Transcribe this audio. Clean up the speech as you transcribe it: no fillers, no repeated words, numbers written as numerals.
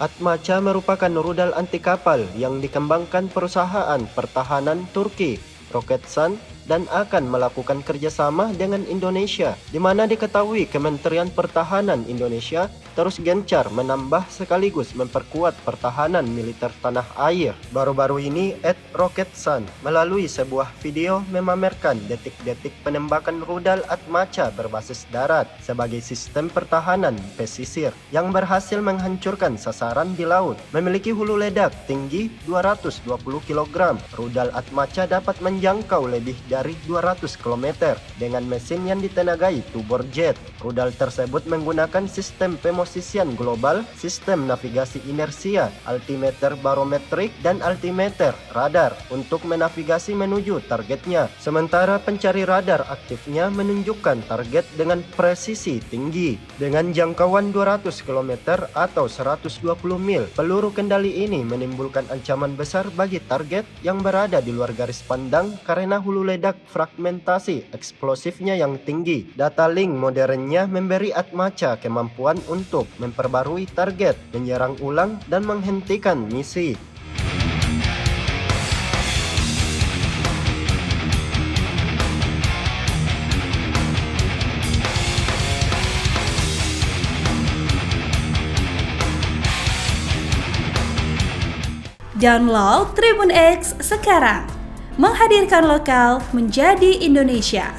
Atmaca merupakan rudal anti kapal yang dikembangkan perusahaan pertahanan Turki, Roketsan, dan akan melakukan kerjasama dengan Indonesia, di mana diketahui Kementerian Pertahanan Indonesia terus gencar menambah sekaligus memperkuat pertahanan militer tanah air. Baru-baru ini, @Roketsan melalui sebuah video memamerkan detik-detik penembakan rudal Atmaca berbasis darat sebagai sistem pertahanan pesisir yang berhasil menghancurkan sasaran di laut. Memiliki hulu ledak tinggi 220 kg, rudal Atmaca dapat menjangkau lebih dari 200 km dengan mesin yang ditenagai turbojet. Rudal tersebut menggunakan sistem pemosisian global, sistem navigasi inersia, altimeter barometrik, dan altimeter radar untuk menavigasi menuju targetnya. Sementara pencari radar aktifnya menunjukkan target dengan presisi tinggi. Dengan jangkauan 200 km atau 120 mil, peluru kendali ini menimbulkan ancaman besar bagi target yang berada di luar garis pandang karena hulu ledak fragmentasi eksplosifnya yang tinggi. Data link modernnya memberi Atmaca kemampuan untuk memperbarui target, menyerang ulang, dan menghentikan misi. Download Tribun X sekarang, menghadirkan lokal menjadi Indonesia.